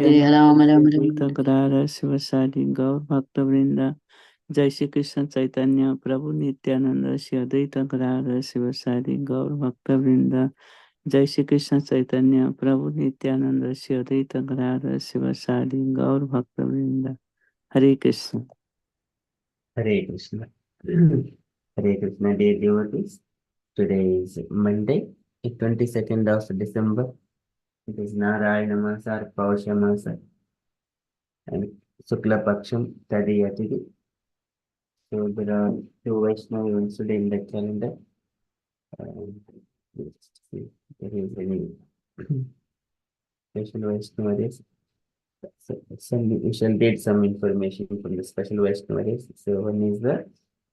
Hare Ram Ram Sivasadi Gaur Bhakta Vrinda. Jai Shri Krishna Chaitanya Prabhu Nityananda Shri Advaita Gadadhara Sivasadi Gaur Bhakta Vrinda. Jai Shri Krishna Chaitanya Prabhu Nityananda Shri Advaita Gadadhara Sivasadi Gaur Bhakta Vrinda. Hare Krishna. Hare Krishna. Hare Krishna, dear devotees. Today is Monday, the 22nd of December. It is Narayana Masa, Pausha Masa, and Sukla Paksham, Tadiyatidi. So there are two Vaishnava events today in the calendar. Let's see if there is any special Vaishnava days. We shall read some information from the special Vaishnava days. So one is the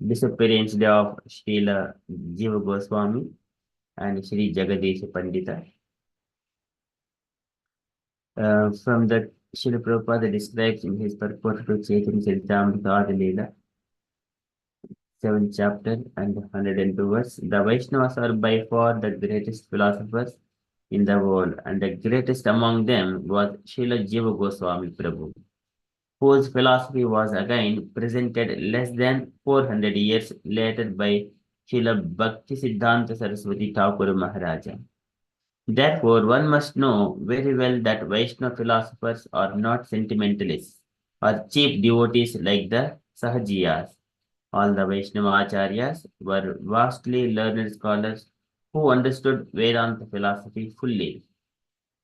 disappearance day of Srila Jiva Goswami and Sri Jagadish Pandita. From the Srila Prabhupada describes in his purport to Chaitanya Charitamrita Leela, 7th chapter and 102 verse. The Vaishnavas are by far the greatest philosophers in the world, and the greatest among them was Srila Jiva Goswami Prabhu, whose philosophy was again presented less than 400 years later by Srila Bhakti Siddhanta Saraswati Thakur Maharaja. Therefore, one must know very well that Vaishnava philosophers are not sentimentalists or cheap devotees like the Sahajiyas. All the Vaishnava Acharyas were vastly learned scholars who understood Vedanta philosophy fully.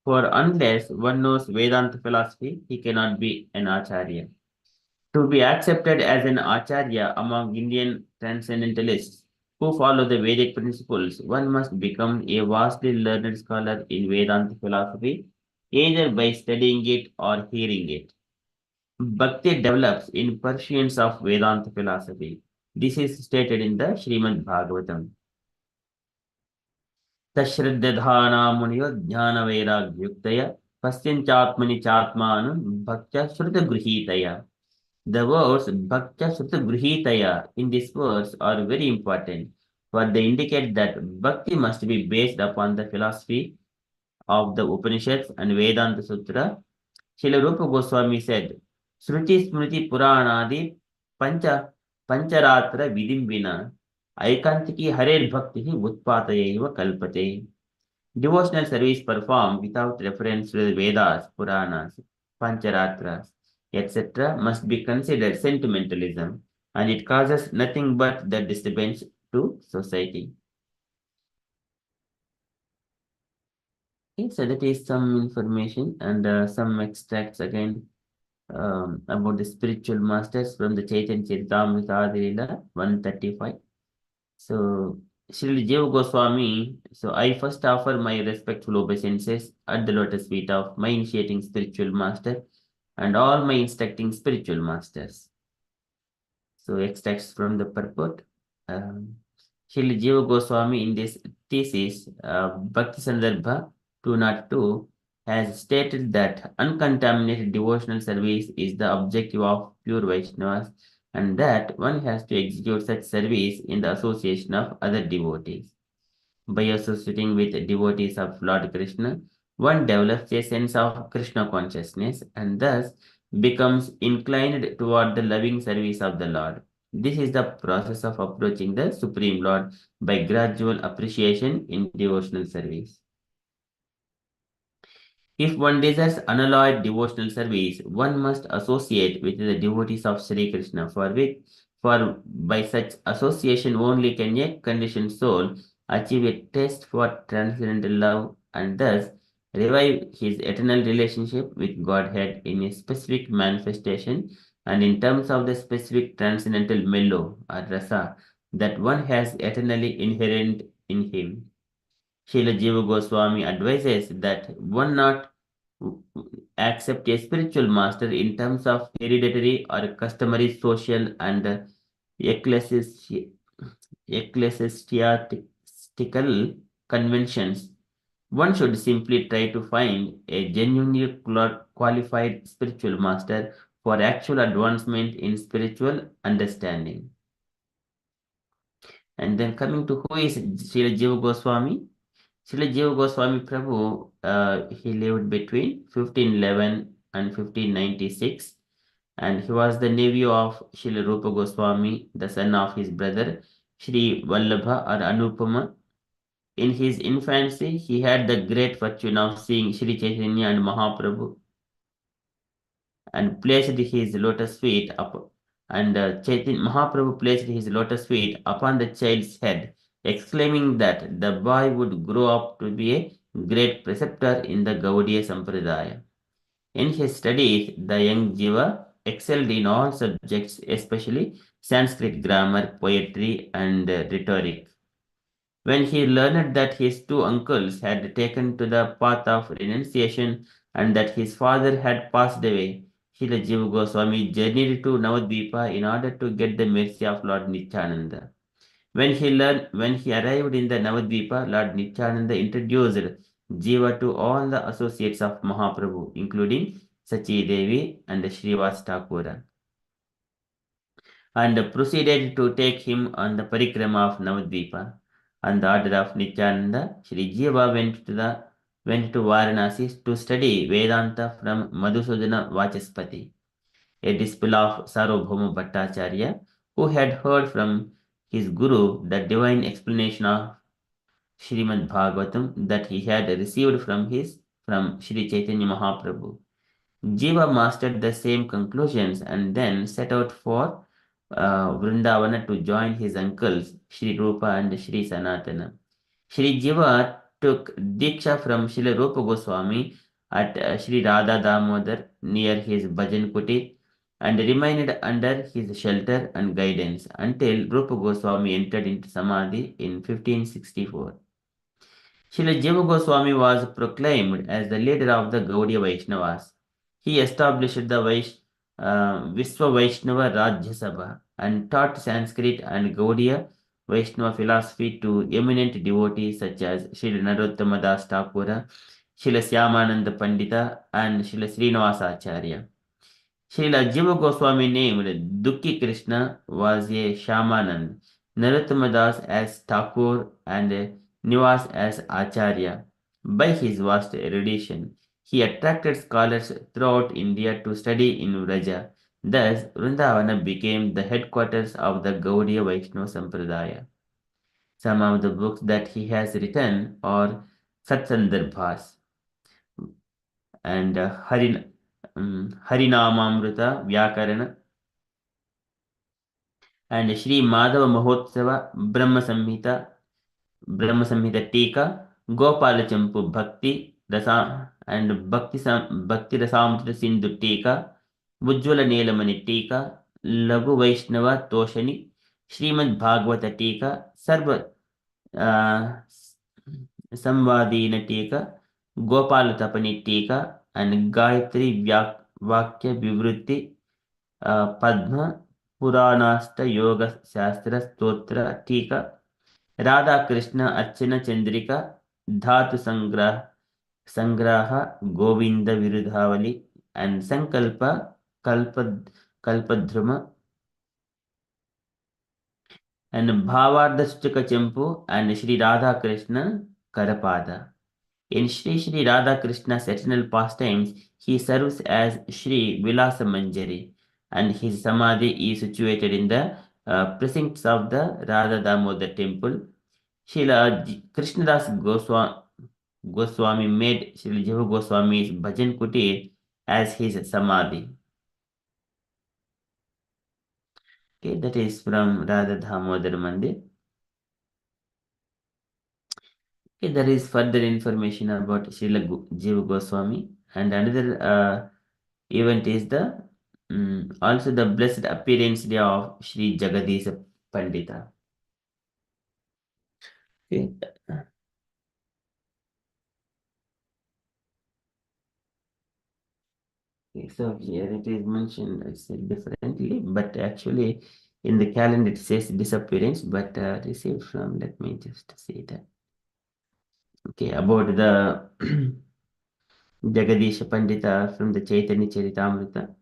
For unless one knows Vedanta philosophy, he cannot be an Acharya. To be accepted as an Acharya among Indian transcendentalists who follow the Vedic principles, one must become a vastly learned scholar in Vedanta philosophy, either by studying it or hearing it. Bhakti develops in pursuance of Vedanta philosophy. This is stated in the Srimad Bhagavatam. Tashraddhana muniyo jnana vairagyuktaya pasyanthatmani chatmanam bhaktya shrita gruhitaya. The words bhaktya shrita gruhitaya in this verse are very important, for they indicate that bhakti must be based upon the philosophy of the Upanishads and Vedanta Sutra. Srila Rupa Goswami said, Shruti Smriti Puranadi Pancharatra Vidimbina Aikantiki Harer Bhakti Utpatayaiva Kalpate. Devotional service performed without reference to the Vedas, Puranas, Pancharatras, etc. must be considered sentimentalism, and it causes nothing but the disturbance to society. Okay, so that is some information and some extracts again about the spiritual masters from the Chaitanya Charitamrita Leela 135. So, Srila Jiva Goswami, so I first offer my respectful obeisances at the lotus feet of my initiating spiritual master and all my instructing spiritual masters. So, extracts from the purport. Srila Jiva Goswami in this thesis, Bhakti Sandarbha 202, has stated that uncontaminated devotional service is the objective of pure Vaishnavas, and that one has to execute such service in the association of other devotees. By associating with devotees of Lord Krishna, one develops a sense of Krishna consciousness and thus becomes inclined toward the loving service of the Lord. This is the process of approaching the Supreme Lord by gradual appreciation in devotional service. If one desires unalloyed devotional service, one must associate with the devotees of Sri Krishna, for by such association only can a conditioned soul achieve a taste for transcendental love and thus revive his eternal relationship with Godhead in a specific manifestation and in terms of the specific transcendental mellow or rasa that one has eternally inherent in him. Srila Jiva Goswami advises that one not accept a spiritual master in terms of hereditary or customary social and ecclesiastical conventions. One should simply try to find a genuinely qualified spiritual master for actual advancement in spiritual understanding. And then coming to who is Srila Jiva Goswami? Srila Jiva Goswami Prabhu, he lived between 1511 and 1596, and he was the nephew of Srila Rupa Goswami, the son of his brother Sri Vallabha or Anupama. In his infancy, he had the great fortune of seeing Sri Chaitanya and Mahaprabhu and placed his lotus feet up, and Chaitanya Mahaprabhu placed his lotus feet upon the child's head, exclaiming that the boy would grow up to be a great preceptor in the Gaudiya Sampradaya. In his studies, the young Jiva excelled in all subjects, especially Sanskrit grammar, poetry, and rhetoric. When he learned that his two uncles had taken to the path of renunciation and that his father had passed away, Srila Jiva Goswami journeyed to Navadvipa in order to get the mercy of Lord Nityananda. When he arrived in the Navadvipa, Lord Nityananda introduced Jiva to all the associates of Mahaprabhu, including Sachi Devi and Srivas Thakura, and proceeded to take him on the parikrama of Navadvipa. On the order of Nityananda, Sri Jiva went to Varanasi to study Vedanta from Madhusudana Vachaspati, a disciple of Sarvabhauma Bhattacharya, who had heard from his guru the divine explanation of Srimad Bhagavatam that he had received from Sri Chaitanya Mahaprabhu. Jiva mastered the same conclusions and then set out for Vrindavana to join his uncles Sri Rupa and Sri Sanatana. Sri Jiva took Diksha from Sri Rupa Goswami at Sri Radha Damodar near his Bhajan Kutir and remained under his shelter and guidance until Rupa Goswami entered into Samadhi in 1564. Srila Jiva Goswami was proclaimed as the leader of the Gaudiya Vaishnavas. He established the Visva Vaishnava Rajya Sabha and taught Sanskrit and Gaudiya Vaishnava philosophy to eminent devotees such as Srila Narottama Das Thakura, Srila Syamananda Pandita, and Srila Srinivasa Acharya. Srila Jiva Goswami named Dukki Krishna was a Shamanand, Narottama Das as Thakur, and Nivas as Acharya. By his vast erudition, he attracted scholars throughout India to study in Vraja. Thus, Vrindavana became the headquarters of the Gaudiya Vaishnava Sampradaya. Some of the books that he has written are Satsandarbhas and Harinamamrita Vyakarana and Sri Madhava Mahotsava Brahma Samhita Tika, Gopala Champu Bhakti Rasa and Bhakti Rasamrita Sindhu Tika, Ujjwala Nelamani Tika, Lagu Vaishnava Toshani, Srimad Bhagavata Tika, Sarva Samvadina Tika, Gopala Tapani Tika, and Gayatri Vakya Vivrutti Padma Puranasta Yoga Shastra Stotra Tika, Radha Krishna Archana Chandrika, Dhatu Sangraha Govinda Virudhavali, and Sankalpa Kalpadhruma, and Bhavardhastika Champu, and Sri Radha Krishna Karapada. In Sri Radha Krishna's eternal pastimes, he serves as Sri Vilasa Manjari, and his Samadhi is situated in the precincts of the Radha Damodar temple. Srila Krishnadas Goswami made Srila Jiva Goswami's Bhajan Kutir as his Samadhi. Okay, that is from Radha Damodar Mandir. Okay, there is further information about Srila Jiva Goswami, and another event is the also the blessed appearance day of Sri Jagadisha Pandita. Okay. Okay, so here it is mentioned differently, but actually in the calendar it says disappearance, but received from, let me just say that. Okay, about the Jagadisha Pandita from the Chaitanya Charitamrita.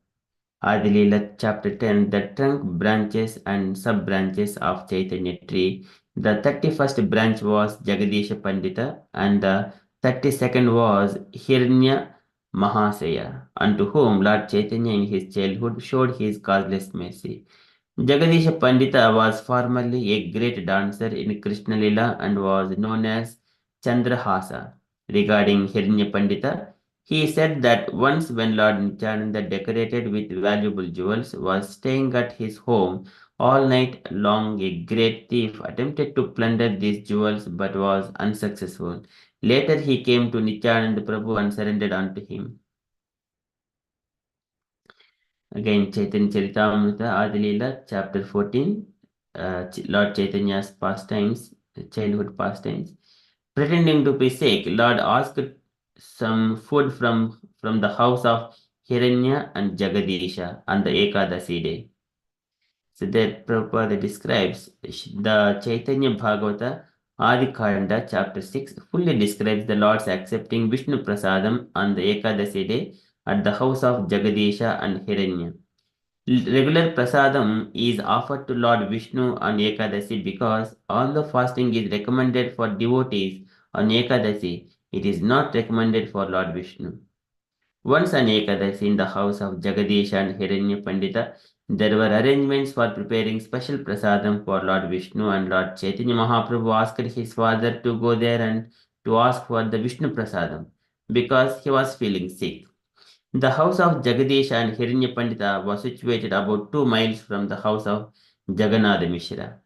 Adilila chapter 10, the trunk, branches and sub-branches of Chaitanya tree. The 31st branch was Jagadisha Pandita and the 32nd was Hiranya Mahasaya, unto whom Lord Chaitanya in his childhood showed his causeless mercy. Jagadisha Pandita was formerly a great dancer in Krishna Lila and was known as Chandrahasa. Regarding Hiranya Pandita, he said that once when Lord Nityananda, decorated with valuable jewels, was staying at his home all night long, a great thief attempted to plunder these jewels but was unsuccessful. Later he came to Nityananda Prabhu and surrendered unto him. Again, Chaitanya Charitamrita Adilila, chapter 14, Lord Chaitanya's pastimes, childhood pastimes. Pretending to be sick, Lord asked some food from the house of Hiranya and Jagadisha on the Ekadasi day. So that Prabhupada describes the Chaitanya Bhagavata Adikanda, chapter 6, fully describes the Lord's accepting Vishnu Prasadam on the Ekadasi day at the house of Jagadisha and Hiranya. Regular prasadam is offered to Lord Vishnu on Ekadasi because although fasting is recommended for devotees on Ekadasi, it is not recommended for Lord Vishnu. Once on Ekadasi in the house of Jagadish and Hiranya Pandita, there were arrangements for preparing special prasadam for Lord Vishnu, and Lord Chaitanya Mahaprabhu asked his father to go there and to ask for the Vishnu prasadam because he was feeling sick. The house of Jagadish and Hiranya Pandita was situated about 2 miles from the house of Jagannath Mishra.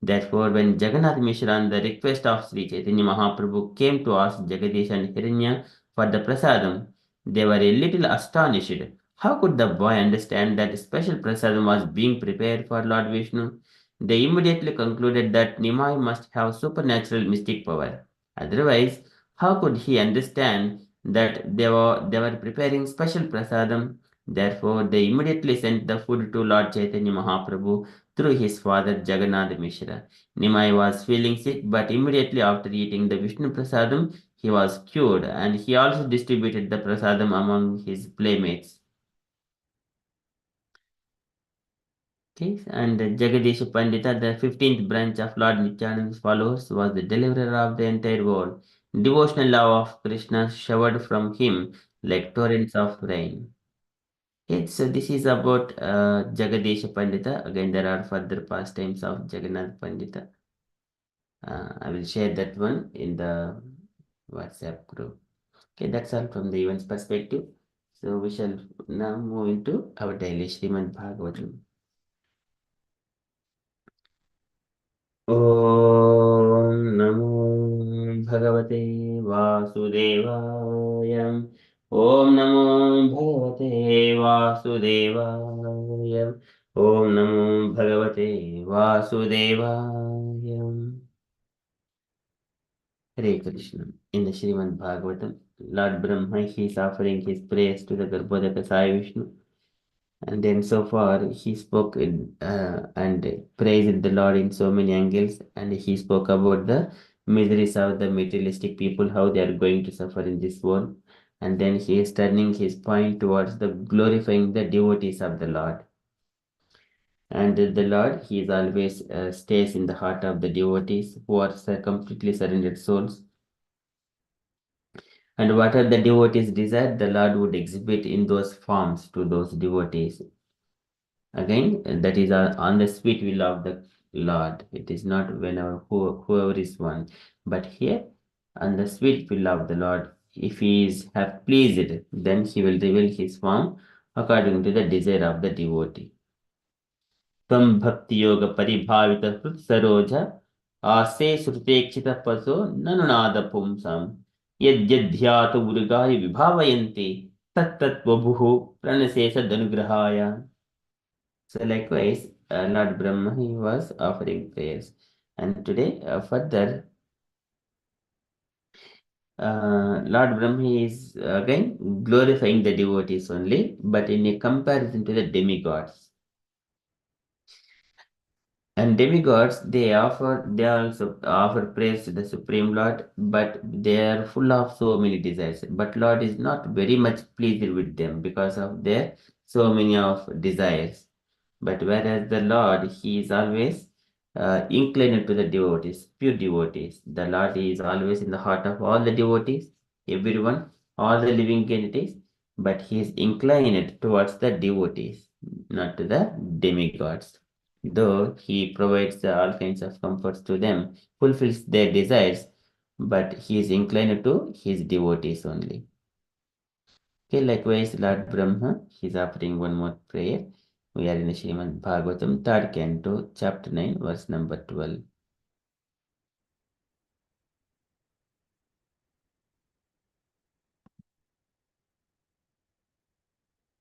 Therefore, when Jagannath Mishra, on the request of Sri Chaitanya Mahaprabhu, came to ask Jagadish and Hiranya for the prasadam, they were a little astonished. How could the boy understand that special prasadam was being prepared for Lord Vishnu? They immediately concluded that Nimai must have supernatural mystic power. Otherwise, how could he understand that they were preparing special prasadam? Therefore, they immediately sent the food to Lord Chaitanya Mahaprabhu through his father Jagannath Mishra. Nimai was feeling sick, but immediately after eating the Vishnu prasadam, he was cured, and he also distributed the prasadam among his playmates. Okay, and Jagadish Pandita, the 15th branch of Lord Nityananda's followers, was the deliverer of the entire world. Devotional love of Krishna showered from him like torrents of rain. Okay, so this is about Jagadish Pandita. Again, there are further pastimes of Jagannath Pandita. I will share that one in the WhatsApp group. Okay, that's all from the events perspective. So we shall now move into our daily Srimad Bhagavatam. ॐ नमो भगवते वासुदेवाय ॐ नमो भगवते वासुदेवाय ॐ नमो भगवते वासुदेवाय Hare Krishna. In the Srimad Bhagavatam, Lord Brahma, he is offering his praise to the Garbhodaka Sai Vishnu. And then so far he spoke and praised the Lord in so many angles, and he spoke about the miseries of the materialistic people, how they are going to suffer in this world. And then he is turning his point towards the glorifying the devotees of the Lord. And the Lord, he is always stays in the heart of the devotees who are completely surrendered souls. And whatever the devotees desire, the Lord would exhibit in those forms to those devotees. Again, that is on the sweet will of the Lord. It is not whenever whoever is one, but here on the sweet will of the Lord. If he is have pleased, then he will reveal his form according to the desire of the devotee. Tam bhakti yoga paribhavita hrut saroja ase srutekshita paso nanunada pumsam yadyadhyatu murgaya vibhavayanti tat tat vabhuhu pranasesa danugrahaya. So likewise, Lord Brahma, he was offering prayers. And today, further, Lord Brahma is again glorifying the devotees only, but in a comparison to the demigods. And demigods, they also offer praise to the Supreme Lord, but they are full of so many desires. But Lord is not very much pleased with them because of their so many of desires. But whereas the Lord, he is always inclined to the devotees, pure devotees. The Lord is always in the heart of all the devotees, everyone, all the living entities. but he is inclined towards the devotees, not to the demigods. Though he provides all kinds of comforts to them, fulfills their desires, but he is inclined to his devotees only. Okay, likewise, Lord Brahma, he is offering one more prayer. We are in the Srimad Bhagavatam, 3rd canto, chapter 9, verse number 12.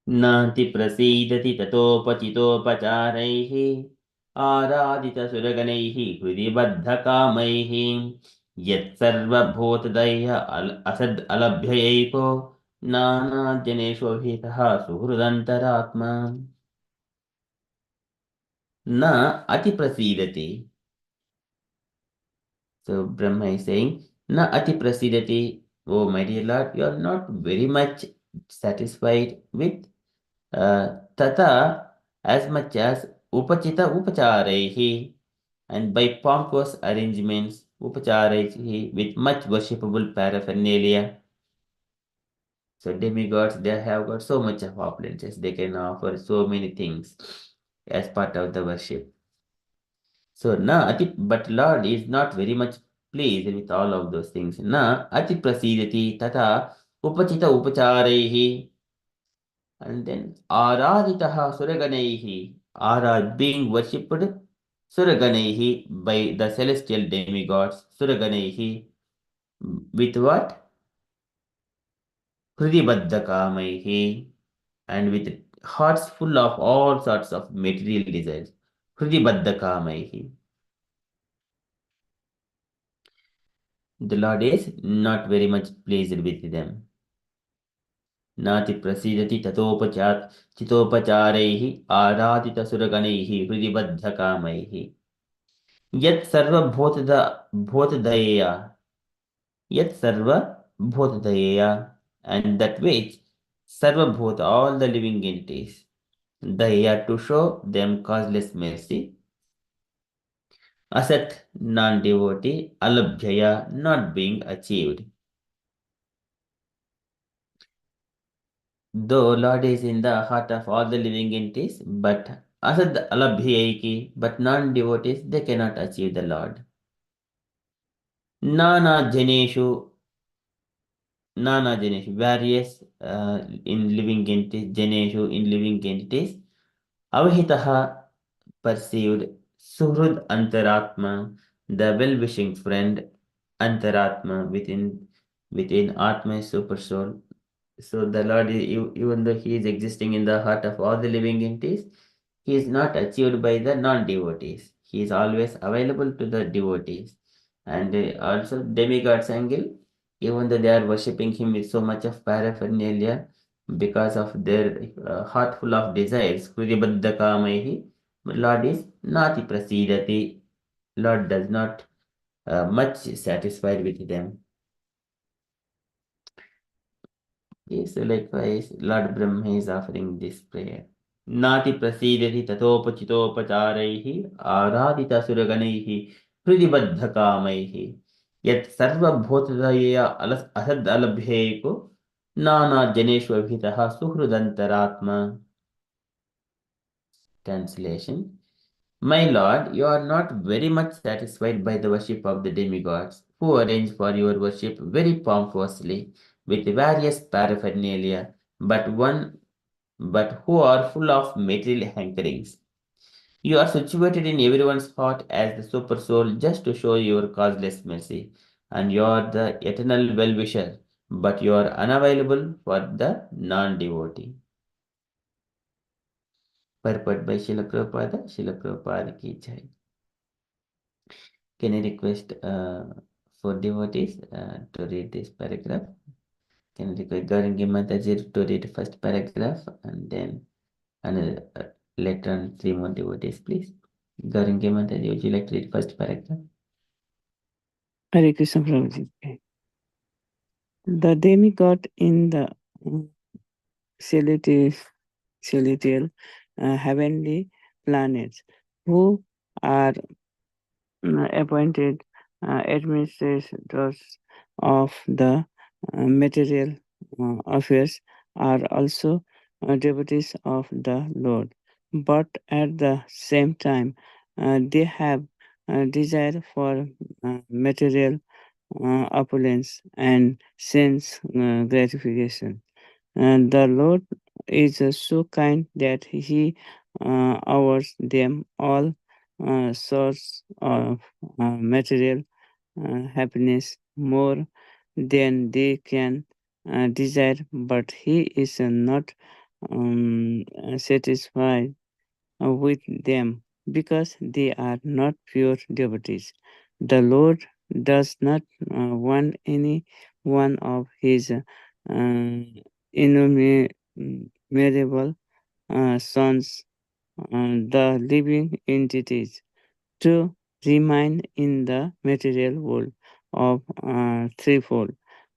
नाति प्रसीदति ततोपचितोपचारैः आराधितसुरगणैः हृदि बद्धकामैः यत्सर्वभूतदयः असद् अलभ्यैको नानाजनेष्वभितः सुहृदन्तरात्मा न अतिप्रसीदति. So Brahma is saying, na ati prasidati. Oh my dear Lord, you are not very much satisfied with tata as much as upachita upacharehi, and by pompous arrangements upacharehi with much worshipable paraphernalia. So demigods, they have got so much of opulences, they can offer so many things as part of the worship. So na ati, but Lord is not very much pleased with all of those things. Na ati prasidati tata upachita upacharehi, and then araditaha suraganaihi, are being worshipped suraganaihi by the celestial demigods, suraganaihi, with what? Hridibaddhakamaihi, and with hearts full of all sorts of material desires. Hridibaddhakamaihi. The Lord is not very much pleased with them. नाति प्रसीदति ततोपचात चितोपचारैः आराधितसुरगणैः हृदिबद्धकामैः यत् सर्वभूतदयया yet sarva bhutadaya, and that which sarvabhut, all the living entities, daya, to show them causeless mercy, asat, non-devotee, alabhyaya, not being achieved. Though Lord is in the heart of all the living entities, but asad alabhyayiki, but non-devotees, they cannot achieve the Lord. Nana janeshu, various in living entities, janeshu, in living entities, avahitaha, perceived, suhrud antaratma, the well-wishing friend, antaratma, within Atma, super soul. So the Lord, even though He is existing in the heart of all the living entities, He is not achieved by the non-devotees. He is always available to the devotees. And also demigods angle, even though they are worshipping Him with so much of paraphernalia, because of their heart full of desires, Hridibaddhakamaihi, Lord is nati prasidati. Lord does not much satisfied with them. So likewise, Lord Brahma is offering this prayer. Nati prasidati tatopachitopacharaihi aradita suraganaihi hridibaddhakamaihi yat sarva bhutadaya asad alabhyeko nana janeshu abhitaha suhrudantaratma. Translation. My lord, you are not very much satisfied by the worship of the demigods, who arrange for your worship very pompously with various paraphernalia, but who are full of material hankerings. You are situated in everyone's heart as the super soul just to show your causeless mercy, and you are the eternal well-wisher, but you are unavailable for the non-devotee. Purport by Srila Prabhupada. Srila Prabhupada ki jai. Can I request for devotees to read this paragraph? Can I request Gaurangi Mataji to read first paragraph and then another later on 3 more devotees, please? Gaurangi Mataji, would you like to read first paragraph? Hare Krishna Prabhuji. The demigod in the celestial heavenly planets who are appointed administrators of the material affairs are also devotees of the Lord, but at the same time, they have a desire for material opulence and sense gratification. And the Lord is so kind that He offers them all sorts of material happiness more than they can desire, but He is not satisfied with them because they are not pure devotees. The Lord does not want any one of His innumerable sons, the living entities, to remain in the material world of threefold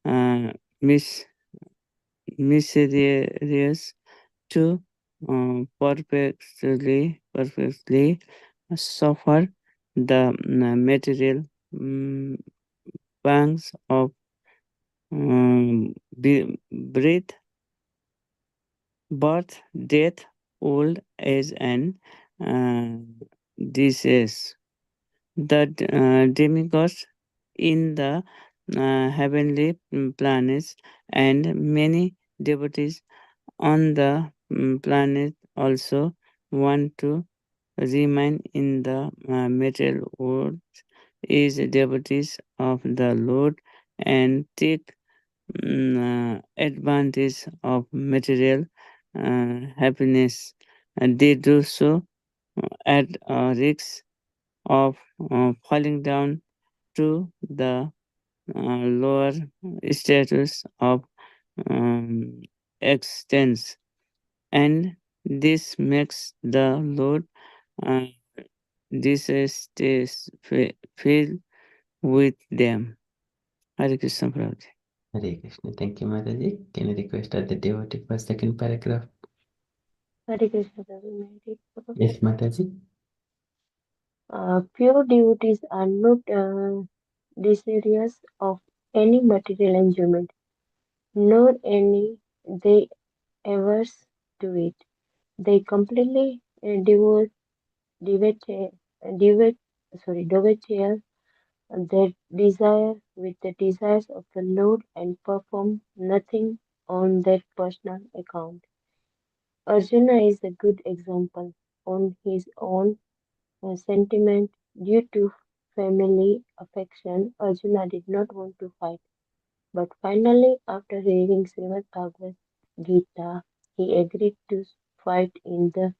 uh, mis- mysterious to perfectly suffer the material um, pangs of breath, birth, death, old age, and uh, disease. The demigods in the heavenly planets and many devotees on the planet also want to remain in the material world is devotees of the Lord and take advantage of material happiness. And they do so at a risk of falling down to the lower status of um, existence, and this makes the Lord uh, filled with them. Hare Krishna Prabhuji. Hare Krishna. Thank you, Mataji. Can I request that the devotee for second paragraph? Hare Krishna, Prabhu. May I read, Prabhu? Yes, Mataji. Pure devotees are not desirous of any material enjoyment, nor any they averse to it. They completely devote, devote, devote their desire with the desires of the Lord and perform nothing on their personal account. Arjuna is a good example. On his own sentiment, due to family affection, Arjuna did not want to fight. But finally, after reading Srimad Bhagavad Gita, he agreed to fight in the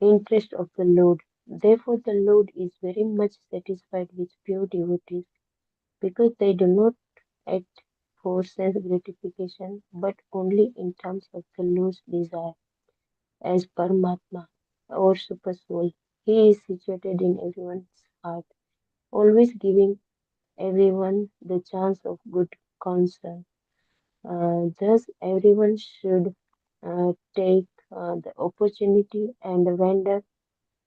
interest of the Lord. Therefore, the Lord is very much satisfied with pure devotees because they do not act for sense gratification but only in terms of the Lord's desire. As Paramatma or Super Soul, He is situated in everyone's heart, always giving everyone the chance of good counsel. Thus, everyone should take the opportunity and render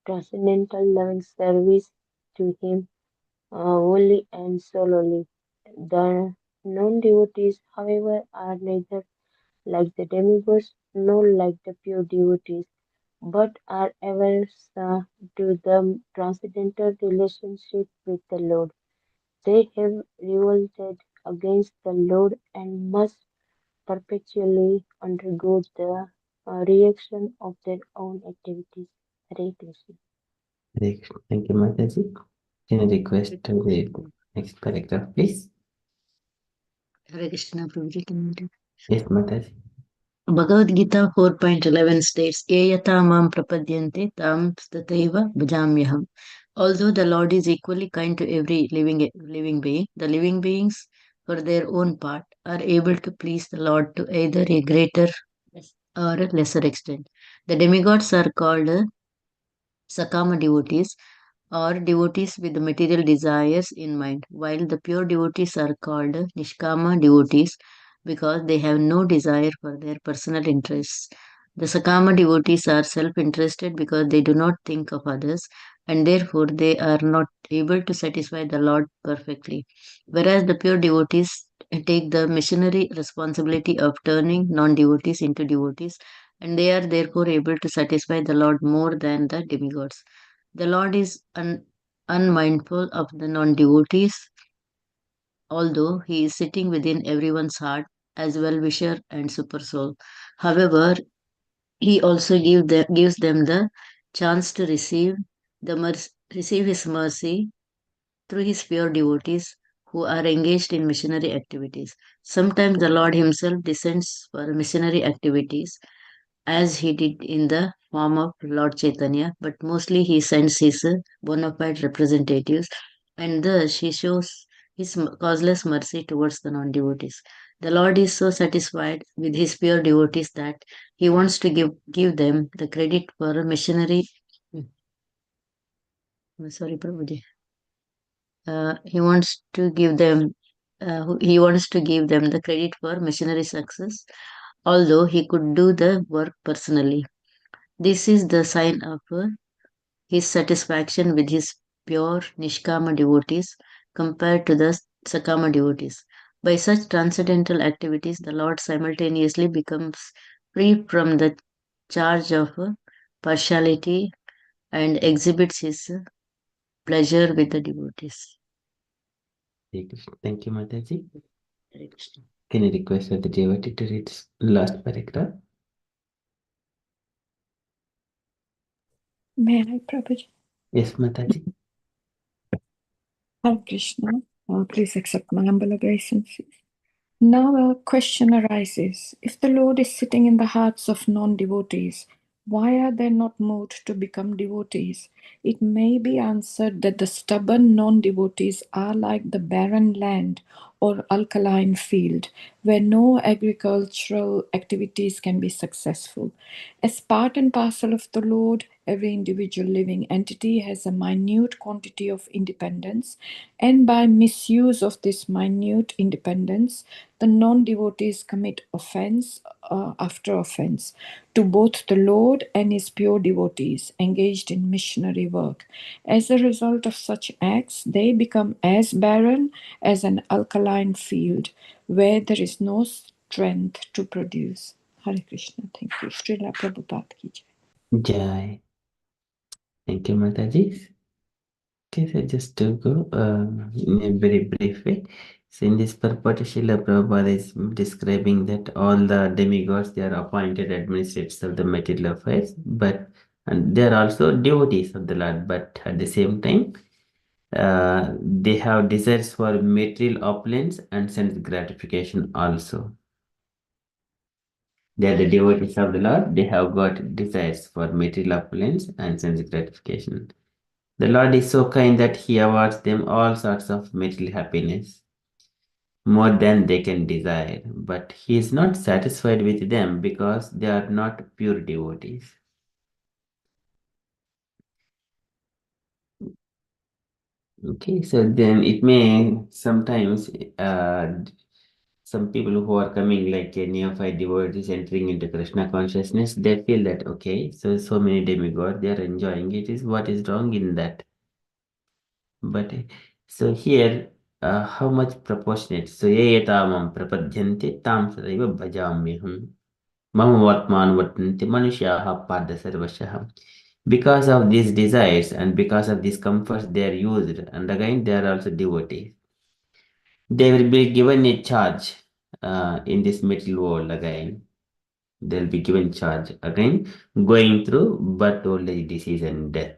transcendental loving service to Him wholly and solely. The non-devotees, however, are neither like the demigods nor like the pure devotees, but are averse to the transcendental relationship with the Lord. They have revolted against the Lord and must perpetually undergo the reaction of their own activities. Hare Krishna. Hare Krishna. Thank you, Mataji. Can I request to read the next paragraph, please? Hare Krishna Prabhuji, can you do? Yes, Mataji. Bhagavad Gita 4.11 states, Ye yata mam prapadyante tam tataiva bhajamyaham. Although the Lord is equally kind to every living being, the living beings, for their own part, are able to please the Lord to either a greater or a lesser extent. The demigods are called Sakama devotees, or devotees with the material desires in mind, while the pure devotees are called Nishkama devotees because they have no desire for their personal interests. The Sakama devotees are self interested because they do not think of others and therefore they are not able to satisfy the Lord perfectly. Whereas the pure devotees take the missionary responsibility of turning non-devotees into devotees, and they are therefore able to satisfy the Lord more than the demigods. The Lord is unmindful of the non-devotees, although he is sitting within everyone's heart as well-wisher and super soul. However, he also gives them the chance to receive his mercy through his pure devotees who are engaged in missionary activities. Sometimes the Lord himself descends for missionary activities, as he did in the form of Lord Chaitanya, but mostly he sends his bona fide representatives, and thus he shows his causeless mercy towards the non-devotees. The Lord is so satisfied with his pure devotees that he wants to give them the credit for a missionary. Sorry, Prabhuji. He wants to give them the credit for missionary success, although he could do the work personally. This is the sign of his satisfaction with his pure Nishkama devotees compared to the Sakama devotees. By such transcendental activities, the Lord simultaneously becomes free from the charge of partiality and exhibits his pleasure with the devotees. Hare Krishna. Thank you, Mataji. Hare Krishna. Can I request the devotee to read last paragraph? May I, Prabhuji? Yes, Mataji. Hare Krishna. Please accept my humble obeisances. Now a question arises. If the Lord is sitting in the hearts of non-devotees, why are they not moved to become devotees? It may be answered that the stubborn non-devotees are like the barren land or alkaline field, where no agricultural activities can be successful. As part and parcel of the Lord, every individual living entity has a minute quantity of independence, and by misuse of this minute independence, the non-devotees commit offense after offense to both the Lord and his pure devotees engaged in missionary work. As a result of such acts, they become as barren as an alkaline field where there is no strength to produce. Hare Krishna. Thank you. Srila Prabhupada ki jai. Jai. Thank you, Mataji. Okay, so just to go in a very brief way. So in this purport, Srila Prabhupada is describing that all the demigods, they are appointed administrators of the material affairs, and they are also devotees of the Lord, but at the same time, they have desires for material opulence and sense gratification also. They are the devotees of the Lord, they have got desires for material opulence and sense gratification. The Lord is so kind that he awards them all sorts of material happiness, more than they can desire, but he is not satisfied with them because they are not pure devotees. Okay, so then it may sometimes some people who are coming like a neophyte devotees entering into Krishna consciousness, they feel that okay, so many demigods, they are enjoying it. Is what is wrong in that? But so here, how much proportionate? So ye tamam prapadyante tam sadaiva bhajamyaham. Mamavatman vatanti manusyaha pada sarvasyaha. Because of these desires and because of these comforts, they are used, and again they are also devotees. They will be given a charge in this material world again. They'll be given charge again, going through birth, old age, disease, and death.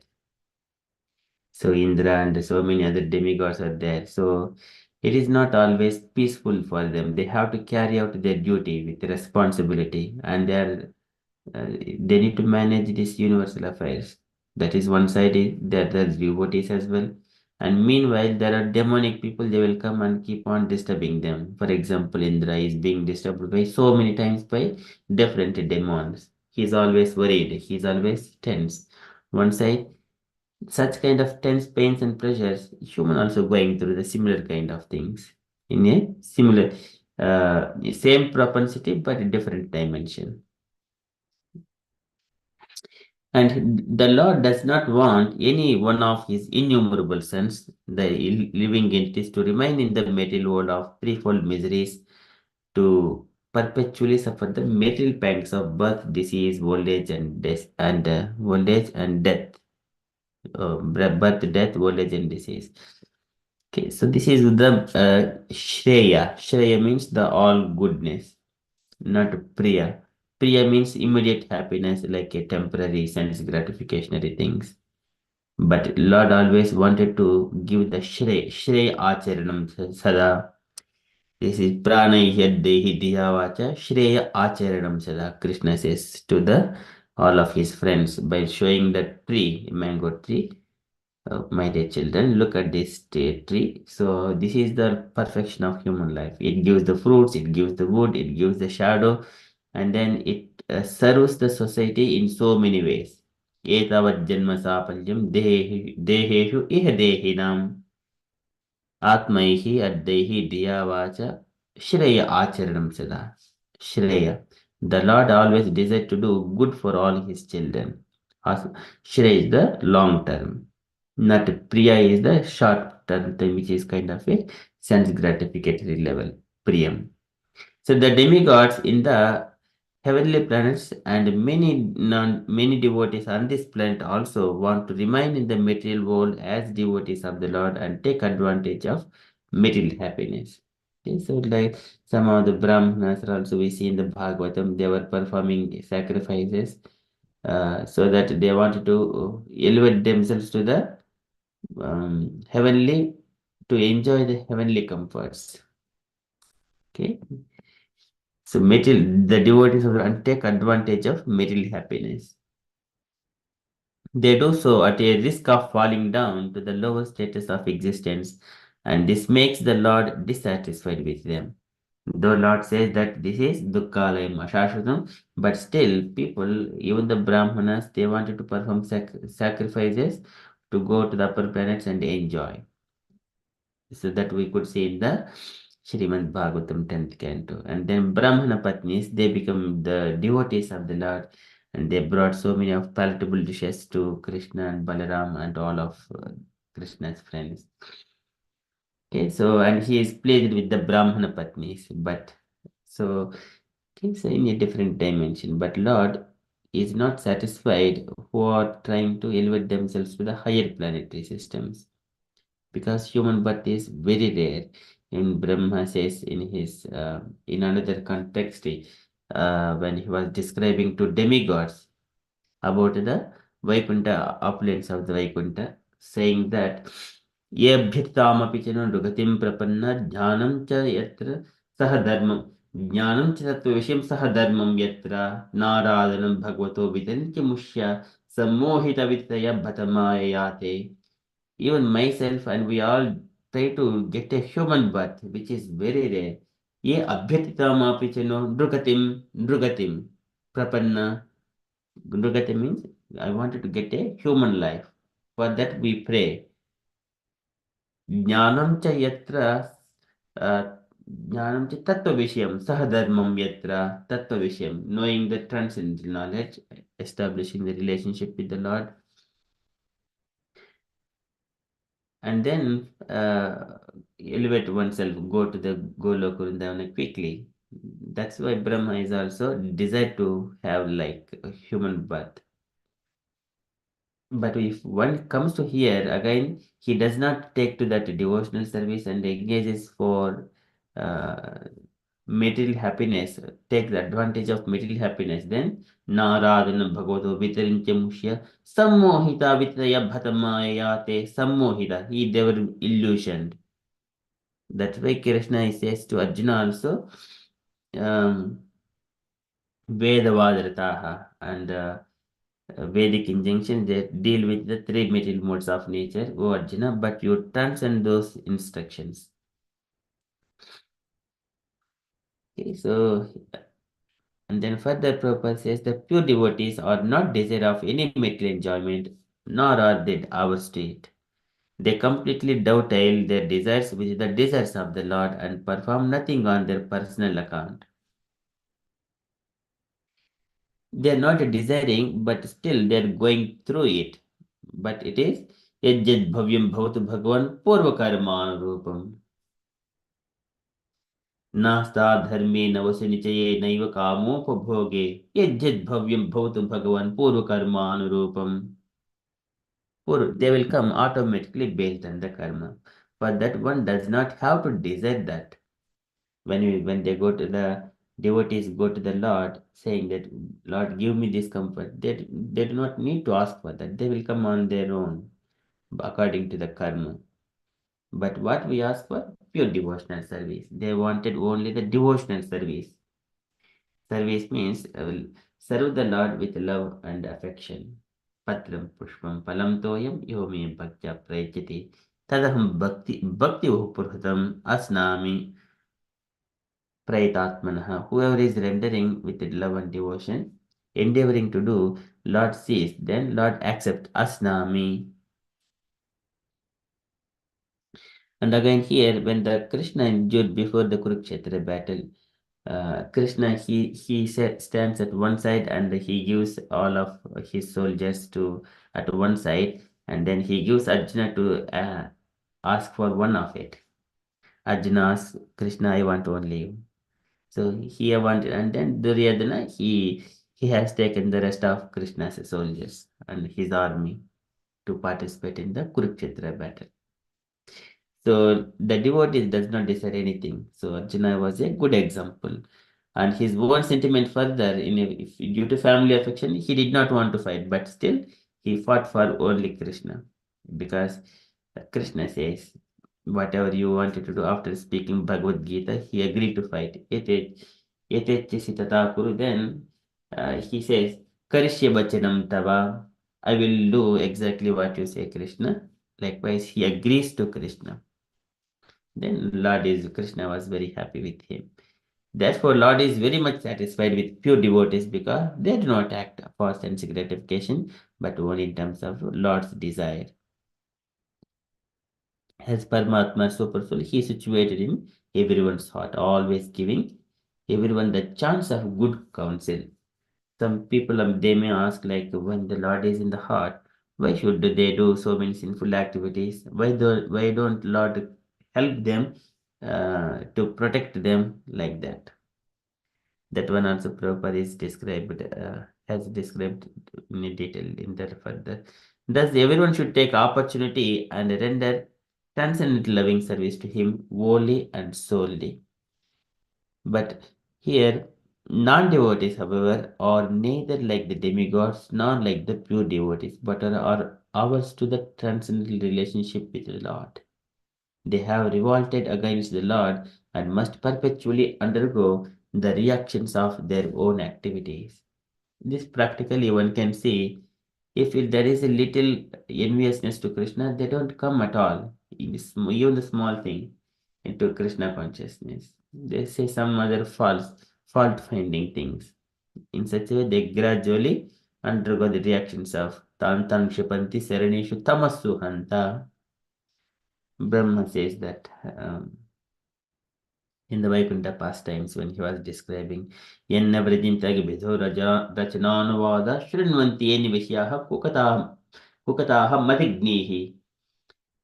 So Indra and so many other demigods are there. So it is not always peaceful for them. They have to carry out their duty with responsibility, and they need to manage these universal affairs. That is one side. There's devotees as well. And meanwhile, there are demonic people. They will come and keep on disturbing them. For example, Indra is being disturbed by so many times by different demons. He's always worried. He's always tense. One side, such kind of tense pains and pressures, human also going through the similar kind of things in a similar, same propensity but a different dimension. And the Lord does not want any one of his innumerable sons, the living entities, to remain in the material world of threefold miseries, to perpetually suffer the material pangs of birth, disease, old age, and death, birth, death, old age, and disease. Okay, so this is the Shreya. Shreya means the all goodness, not Priya. Priya means immediate happiness, like a temporary sense gratificationary things. But Lord always wanted to give the Shrey. Shrey Acharanam Sada. This is Pranai Dehi Dhyavacha. Shreya Acharanam Sada. Krishna says to the all of his friends by showing the tree, mango tree. My dear children, look at this tree. So this is the perfection of human life. It gives the fruits, it gives the wood, it gives the shadow, and then it serves the society in so many ways. Etavat janma sapalyam deheshu iha dehinam atmaihi addaihi diyavacha shreya acharanam sada. Shreya. The Lord always desired to do good for all his children. Shreya is the long term. Not Priya is the short term thing, which is kind of a sense gratificatory level. Priyam. So the demigods in the heavenly planets and many devotees on this planet also want to remain in the material world as devotees of the Lord and take advantage of material happiness. Okay, so like some of the Brahmanas also we see in the Bhagavatam, they were performing sacrifices so that they wanted to elevate themselves to the heavenly, to enjoy the heavenly comforts. Okay, so material, the devotees of take advantage of material happiness. They do so at a risk of falling down to the lower status of existence, and this makes the Lord dissatisfied with them. The Lord says that this is Dukkalayam Ashashvatam, but still people, even the Brahmanas, they wanted to perform sacrifices to go to the upper planets and enjoy. So that we could see in the Srimad Bhagavatam 10th canto. And then Brahmana Patnis, they become the devotees of the Lord, and they brought so many of palatable dishes to Krishna and Balaram and all of Krishna's friends. Okay, so and he is pleased with the Brahmana Patnis, but so things are in a different dimension. But Lord is not satisfied who are trying to elevate themselves to the higher planetary systems, because human birth is very rare. In Brahma says in his in another context, when he was describing to demigods about the Vaikuntha, opulence of the Vaikuntha, saying that येभ्यतामपि च न नृगतिं प्रपन्न ज्ञानं च यत्र सह धर्मं ज्ञानं च तत्त्वविषयं सह धर्मं यत्र नाराधनं भगवतो विदन्त्य मुष्य सम्मोहितवित्तय भतमाययाते. Even myself and we all try to get a human birth, which is very rare. Ye abhyatitamapi chano nrugatim prapanna. Nrugati means I wanted to get a human life. For that we pray. Jnanam cha yatra jnanam cha tattva vishayam sahadharmam yatra tattva vishayam. Knowing the transcendental knowledge, establishing the relationship with the Lord, and then elevate oneself, go to the Goloka Vrindavana quickly. That's why Brahma is also desired to have like a human birth. But if one comes to here, again, he does not take to that devotional service and engages for uh, material happiness, take the advantage of material happiness, then Naradana Bhagavato Vitarinchamushya Sammohita Vitraya Bhatamayate Sammohita. They were illusioned. That's why Krishna says to Arjuna also, Vedavadrataha and Vedic injunctions, they deal with the three material modes of nature, O Arjuna, but you transcend those instructions. Okay, so, and then further Prabhupada says the pure devotees are not desire of any material enjoyment, nor are they ours to it. They completely dovetail their desires with the desires of the Lord and perform nothing on their personal account. They're not desiring, but still they're going through it. But it is yajjad bhavyam bhavatu bhagavan purvakarman rupam. नास्ता धर्मे नवस्य निचये नैव कामोपभोगे यज्जद भव्यम भवतु भगवान पूर्व कर्मानुरूपम. They will come automatically based on the karma. But that one does not have to desire that. When they go to the devotees go to the Lord saying that Lord give me this comfort, they do not need to ask for that. They will come on their own according to the karma. But what we ask for? Pure devotional service. They wanted only the devotional service. Service means serve the Lord with love and affection. Patram pushpam palam toyam yomi bhaktya prayachati tadaham bhakti upurhatam asnami prayatatmanaha. Whoever is rendering with love and devotion, endeavoring to do, Lord sees, then Lord accept asnami. And again here, when the Krishna endured before the Kurukshetra battle, Krishna stands at one side and he gives all of his soldiers to at one side, and then he gives Arjuna to ask for one of it. Arjuna asks Krishna, I want only you. So he wanted, and then Duryodhana he has taken the rest of Krishna's soldiers and his army to participate in the Kurukshetra battle. So the devotee does not decide anything. So Arjuna was a good example. And his own sentiment further, due to family affection, he did not want to fight, but still he fought for only Krishna. Because Krishna says, whatever you wanted to do after speaking Bhagavad Gita, he agreed to fight. Yetechasi tata kuru, then he says, Karishya bachanam tava, I will do exactly what you say, Krishna. Likewise, he agrees to Krishna. Then Krishna was very happy with him. Therefore, Lord is very much satisfied with pure devotees because they do not act for sense gratification, but only in terms of Lord's desire. As Paramatma Super Soul, he is situated in everyone's heart, always giving everyone the chance of good counsel. Some people, they may ask, like, when the Lord is in the heart, why should they do so many sinful activities? Why don't Lord help them to protect them like that? That one also Prabhupada is described, has described in detail in that further. Thus, everyone should take opportunity and render transcendent loving service to him wholly and solely. But here, non-devotees, however, are neither like the demigods nor like the pure devotees, but are ours to the transcendental relationship with the Lord. They have revolted against the Lord and must perpetually undergo the reactions of their own activities. This practically one can see if there is a little enviousness to Krishna, they don't come at all, even the small thing, into Krishna consciousness. They say some other fault finding things. In such a way, they gradually undergo the reactions of Tantan Kshipanti Saranishu Tamasu Hanta. Brahma says that in the Vaikuntha pastimes when he was describing Yenna Vrajintag Vidho Rachananuvada Shrinvanti Eni Vishyaha Kukataha Matignihi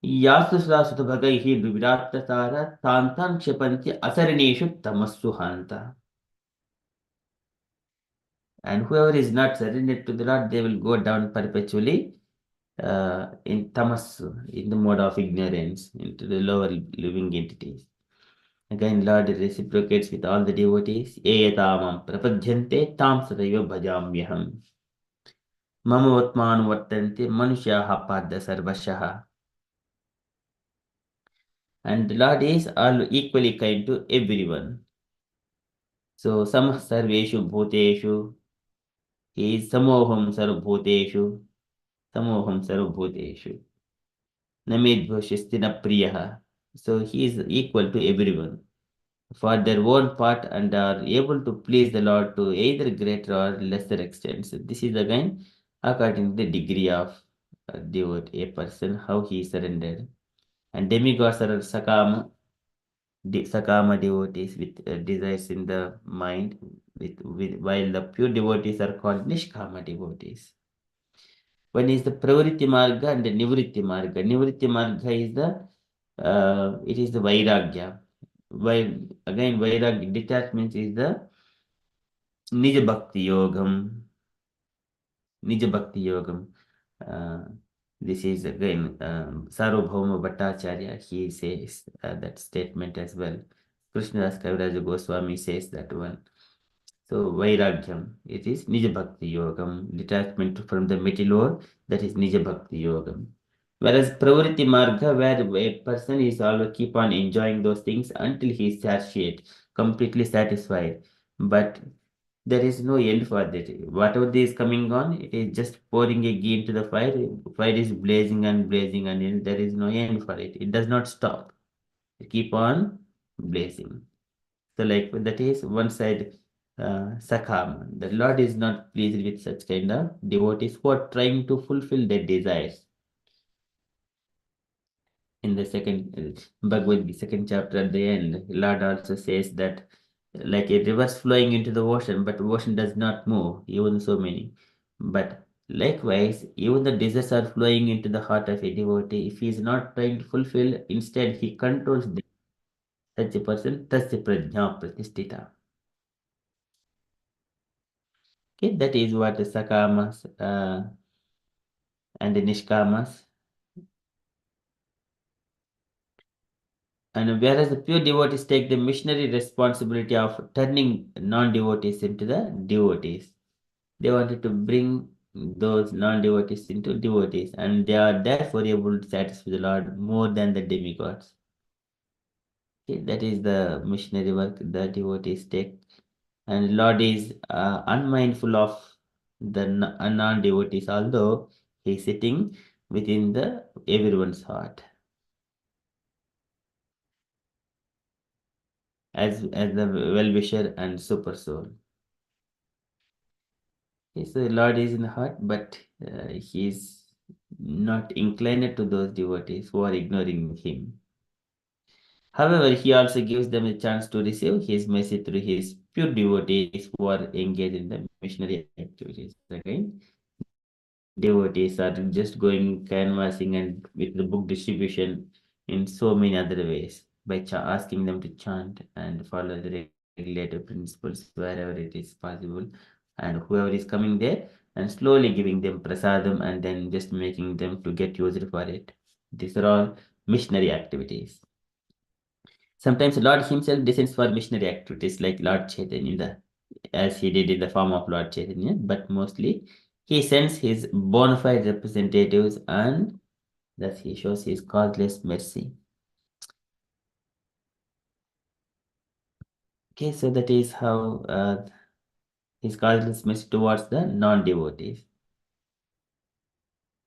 Yasu Sasuta Bhagaihi Viviratara Tantan Kshipanti Asaraneshu Tamassuhanta. And whoever is not surrendered to the Lord, they will go down perpetually in tamas, in the mode of ignorance, into the lower living entities. Again, Lord reciprocates with all the devotees. Eyatamam prapadyante tam sadaiva bhajamyaham. Mama vatman vartante manusyaha padda sarvashaha. And the Lord is all equally kind to everyone. So, samah sarveshu bhuteshu. He is samoham sarvbhuteshu. Samoham sarvbhuteshu. Namedbhushastina priyaha. So, he is equal to everyone for their own part and are able to please the Lord to either greater or lesser extent. So this is again according to the degree of devotee, a person, how he surrendered. And demigods are sakama devotees with desires in the mind, while the pure devotees are called Nishkama devotees. One is the Pravritti Marga and the Nivritti Marga. Nivritti Marga is it is the Vairagya. While again Vairagya detachment is the Nija Bhakti Yogam. Nija Bhakti Yogam. Uh, this is again Sarvabhauma Bhattacharya. He says that statement as well. Krishnadas Kaviraja Goswami says that one. So Vairagyam, it is Nija Bhakti Yogam, detachment from the material, that is Nija Bhakti Yogam. Whereas Pravritti Marga, where a person is always keep on enjoying those things until he is satiated, completely satisfied. But there is no end for that. Whatever is coming on, it is just pouring a ghee into the fire. Fire is blazing and blazing, and there is no end for it. It does not stop. It keep on blazing. So, like that is one side. Sakam. The Lord is not pleased with such kind of devotees who are trying to fulfill their desires. In the second Bhagavad Gita, second chapter at the end, Lord also says that like a river flowing into the ocean, but ocean does not move, even so many. But likewise, even the desires are flowing into the heart of a devotee. If he is not trying to fulfill, instead he controls them. Such a person, tasya prajna pratisthita. Okay, that is what the sakamas and the nishkamas. And whereas the pure devotees take the missionary responsibility of turning non-devotees into the devotees. They wanted to bring those non-devotees into devotees, and they are therefore able to satisfy the Lord more than the demigods. Okay, that is the missionary work the devotees take. And Lord is unmindful of the non-devotees, although he is sitting within the everyone's heart. As the well-wisher and super soul. Okay, so the Lord is in the heart, but he is not inclined to those devotees who are ignoring him. However, he also gives them a chance to receive his message through his pure devotees who are engaged in the missionary activities. Again, devotees are just going canvassing and with the book distribution in so many other ways by asking them to chant and follow the regulative principles wherever it is possible, and whoever is coming there and slowly giving them prasadam and then just making them to get used for it. These are all missionary activities. Sometimes Lord himself descends for missionary activities like Lord Chaitanya, as he did in the form of Lord Chaitanya, but mostly he sends his bona fide representatives and thus he shows his causeless mercy. Okay, so that is how his causeless mercy towards the non-devotees.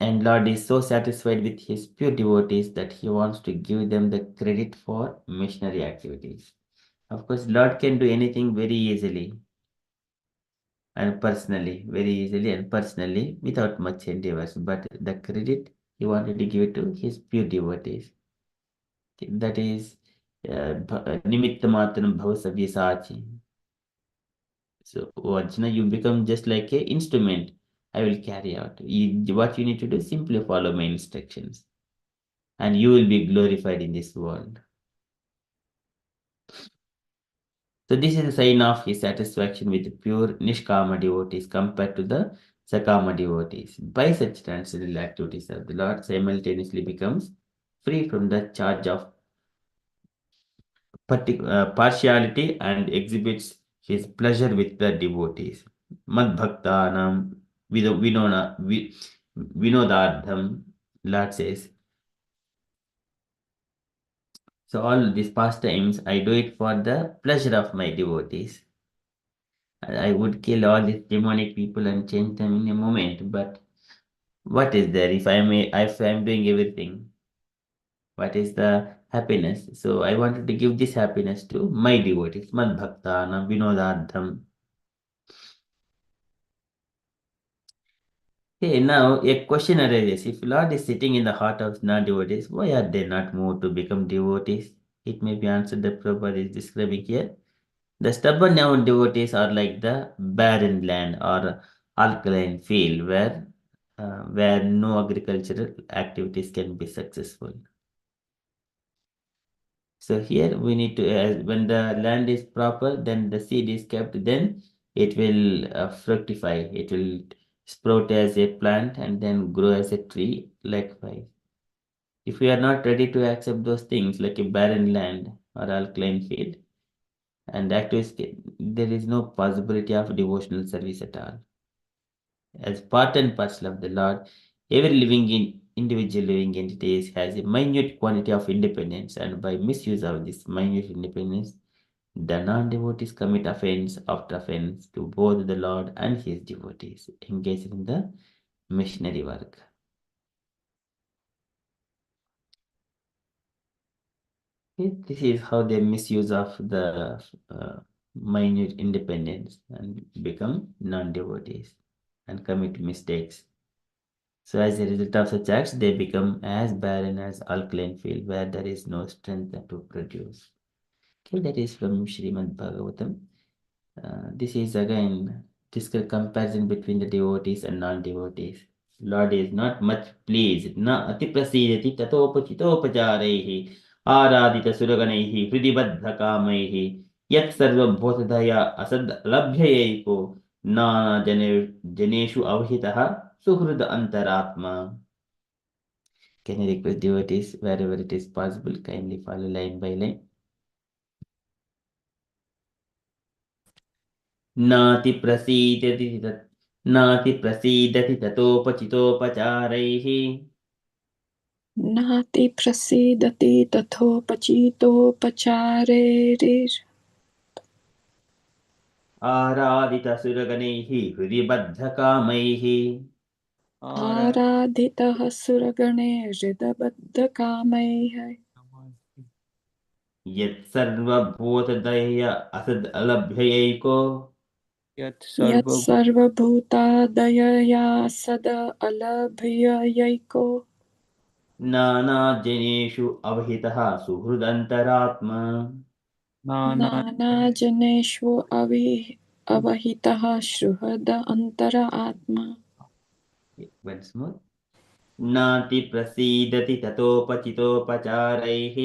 And Lord is so satisfied with his pure devotees that he wants to give them the credit for missionary activities. Of course, Lord can do anything very easily and personally, very easily and personally without much endeavors. But the credit he wanted to give it to his pure devotees. That is Nimitta Matram Bhavasavya Sachi. So, Arjuna, you become just like a instrument I will carry out. What you need to do, simply follow my instructions, and you will be glorified in this world. So this is a sign of his satisfaction with pure Nishkama devotees compared to the Sakama devotees. By such transcendental activities of the Lord simultaneously becomes free from the charge of partiality and exhibits his pleasure with the devotees. Mad Bhaktanam Vinodardham, Lord says. So all these pastimes, I do it for the pleasure of my devotees. I would kill all these demonic people and change them in a moment. But what is there if I'm doing everything? What is the happiness? So I wanted to give this happiness to my devotees, Mad Bhaktanam Vinodardham. Okay, now a question arises. If Lord is sitting in the heart of non-devotees, why are they not moved to become devotees? It may be answered that Prabhupada is describing here. The stubborn devotees are like the barren land or alkaline field where no agricultural activities can be successful. So here we need to, when the land is proper, then the seed is kept, then it will fructify, it will sprout as a plant and then grow as a tree likewise. If we are not ready to accept those things like a barren land or alkaline field and activities, there is no possibility of devotional service at all. As part and parcel of the Lord, every individual living entity has a minute quantity of independence, and by misuse of this minute independence, the non-devotees commit offense after offense to both the Lord and his devotees engaged in the missionary work. This is how they misuse of the minute independence and become non-devotees and commit mistakes. So as a result of such acts, they become as barren as alkaline field where there is no strength to produce. Okay, that is from Srimad Bhagavatam. This is again discuss comparison between the devotees and non-devotees. Lord is not much pleased. Na ati prasidati tatopachitopacharaihi आराधित सुरगणैः हृदिबद्धकामैः यत्सर्वभूतदया असद् लभ्यैको नानाजनेषु अवहितः सुहृद अंतरात्मा. Can I request devotees wherever it is possible, kindly follow line by line. नाति प्रसीदति ततोपचितोपचारैः नाति प्रसीदति तथोपचितोपचारैरिर् आराधितसुरगणैः हृदि बद्धकामैः आराधितः सुरगणैर्हृदबद्धकामैः यत्सर्वभूतदय असद् अलभ्यैको यत्सर्वभूतादयया सद अलभ्ययैको नानाजनेषु अवहितः सुहृदन्तरात्मा. नानाजनेषु अवहितः सुहृद अन्तर आत्मा. Once more. नाति प्रसीदति ततोपचितोपचारैः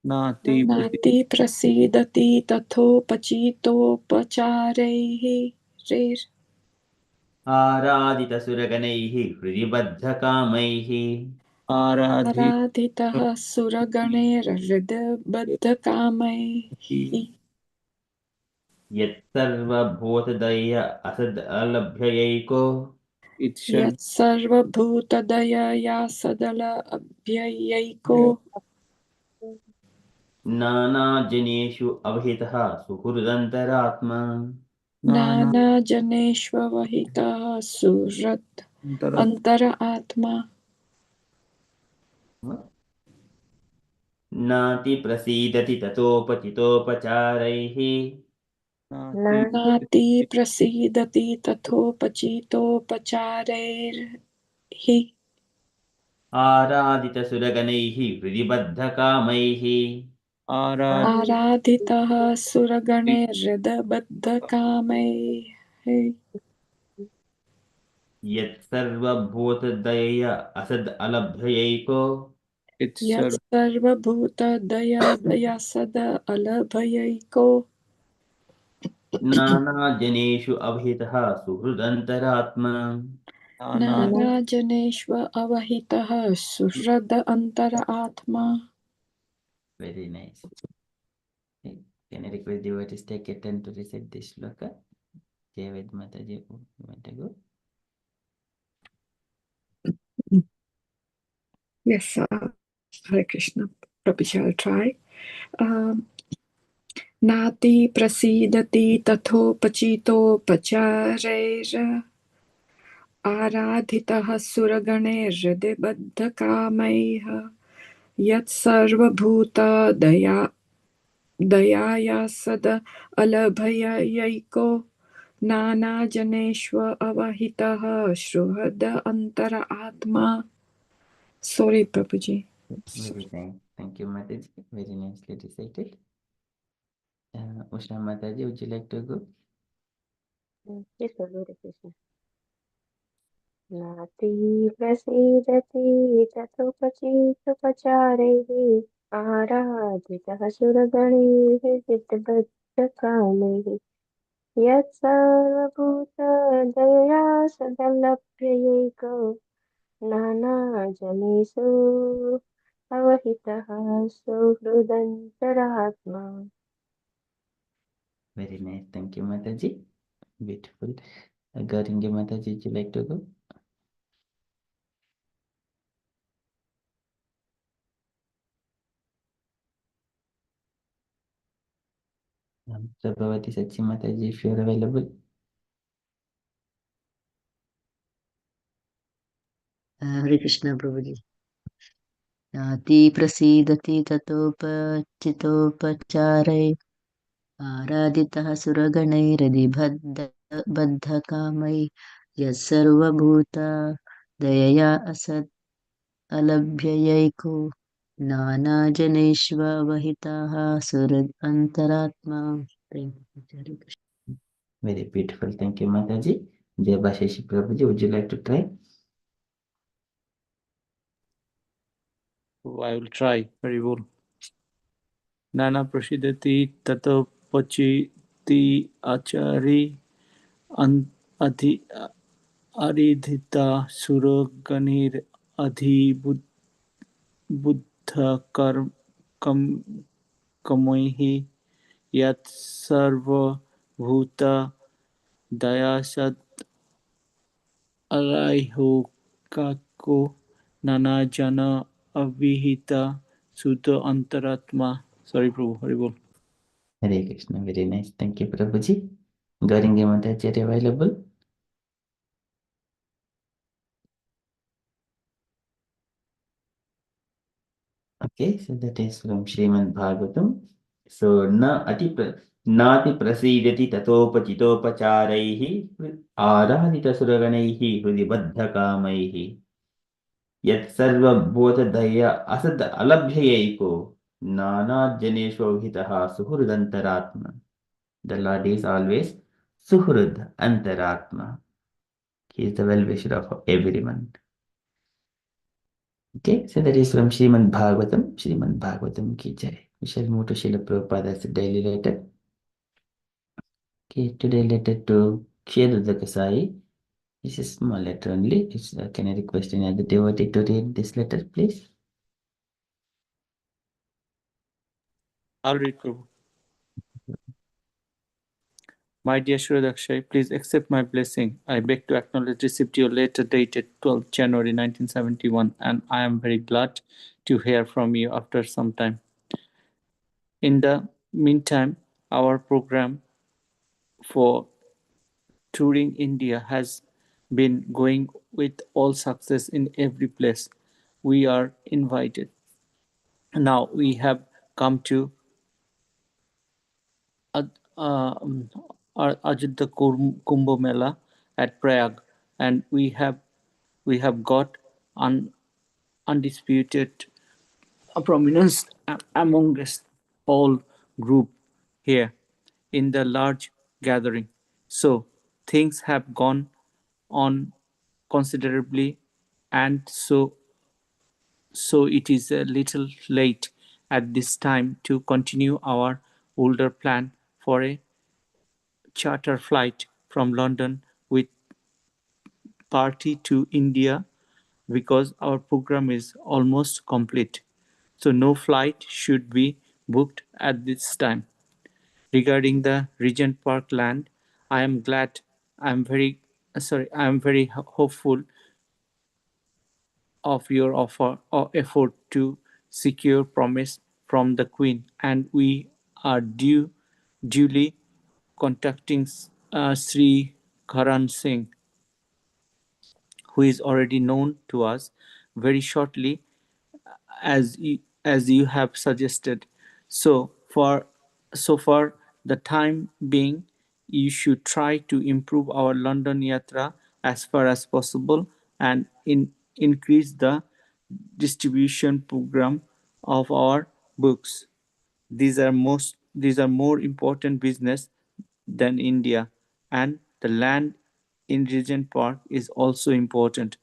नाति प्रसीदति तथोपचितोपचारैः rare आराधितसुरगणैः हृदि बद्धकामैः आराधितः सुरगणैर्हृदबद्धकामैः यत्सर्वभूतदय असद् अलभ्यैको यत्सर्वभूतदयया सदलभ्ययैको नानाजनेषु अवहितः सुहृदन्तरात्मा. नानाजनेष्वहितः सुहृत् अन्तर आत्मा. नाति प्रसीदति ततोपचितोपचारैः नाति प्रसीदति तथोपचितोपचारैर् आराधितसुरगणैः हृदि बद्धकामैः आराधितः सुरगणैर्हृदबद्धकामैः यत्सर्वभूतदय असद् अलभ्यैको यत्सर्वभूतदया सद अलभयैको नानाजनेषु अवहितः सुहृदन्तरात्मा. नानाजनेष्व अवहितः सुहृद अन्तर आत्मा. Very nice. Okay. Can I request devotees take a turn to recite this shloka? Jai Mataji, you want to go? Yes, Hare Krishna. Prabhuji, I'll try. Nati prasidati tathopachitopacharair आराधितः सुरगणैर्हृदिबद्धकामैः दयाया सद अलभयैको नानाजनेष्व अवहितः सुहृद अन्तर आत्मा. Sorry, Prabhuji. Very nice. Thank you, Mataji. Very nicely recited. Ushna Mataji, would you like to go? Yes, sir, Hare Krishna. नाति प्रसीदति ततोपचीतोपचारैः आराधितः सुरगणैः चित्तबद्धकामैः यत्सर्वभूतदया सदलभ्यैको नानाजनेषु अवहितः सुहृदन्तरात्मा. Very nice. Thank you, Mataji. Beautiful. Garinge Mataji, would you like to go? Prabhavati Sachi Mataji, if you are available. Hare Krishna Prabhuji. नाति प्रसीदति ततोपचितोपचारै आराधितः सुरगणैरधिबद्धकामै यस्सर्वभूता दयया असत् अलभ्ययैको नानाजनेष्ववहिताः सुहृद् अन्तरात्मा. Very beautiful. Thank you, Mataji. Jayabashishi Prabhuji, would you like to try? I will try. Very well. Nana prasidati tato pachiti achari adhi aridhita suroganir adhi buddha kam kamoihi yat sarva bhuta dayasat alaiho kako nana jana avihita sutta antaratma. Sorry, Prabhu. Hari bol. Hare Krishna. Very nice. Thank you, Prabhuji. Garinge Mataji, are you available? Okay, so that is from Srimad Bhagavatam. So, nati prasidati tatopachitopacharaihi aradhita suraganaihi hridibadhakamaihi yat sarva bodhadaya asad alabhyaiko nana janeshvahitaha suhrudantaratma. The Lord is always Suhrud Antaratma. He is the well-wisher of everyone. Okay, so that is from Srimad Bhagavatam. Srimad Bhagavatam ki jai. We shall move to Srila Prabhupada's daily letter. Okay, today letter to Kshedra Kasai. This is small letter only. Can I request any other devotee to read this letter, please? I'll read, Prabhu. My dear Shraddhakshay, please accept my blessing. I beg to acknowledge receipt your letter dated 12th January 1971, and I am very glad to hear from you after some time. In the meantime, our program for touring India has been going with all success in every place we are invited. Now we have come to Ajita Kumbh Mela at Prague, and we have got undisputed prominence amongst all group here in the large gathering. So things have gone on considerably, and so it is a little late at this time to continue our older plan for a charter flight from London with party to India because our program is almost complete. So no flight should be booked at this time. Regarding the Regent Park land, I am glad I am very hopeful of your offer or effort to secure promise from the Queen, and we are duly contacting Sri Karan Singh, who is already known to us, very shortly, as you have suggested. So for the time being, you should try to improve our London yatra as far as possible and increase the distribution program of our books. These are most these are more important business than India, and the land in Regent Park is also important.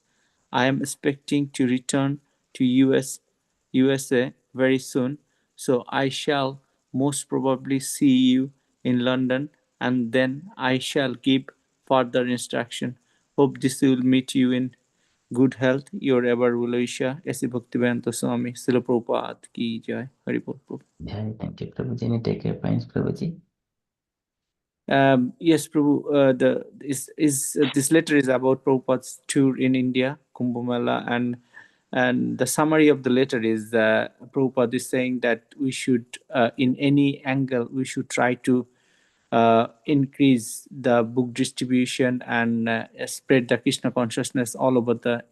I am expecting to return to USA very soon, so I shall most probably see you in London, and then I shall give further instruction. Hope this will meet you in good health. Your ever Viloisha, S. Bhaktivedanta Swami, Srila Prabhupada ki jai. Hari Bol Prabhu. Yeah, thank you, Prabhuji. Any take your points, Prabhuji? Yes, Prabhu. This letter is about Prabhupada's tour in India, Kumbh Mela, and the summary of the letter is Prabhupada is saying that we should, in any angle, we should try to increase the book distribution and spread the Krishna consciousness all over the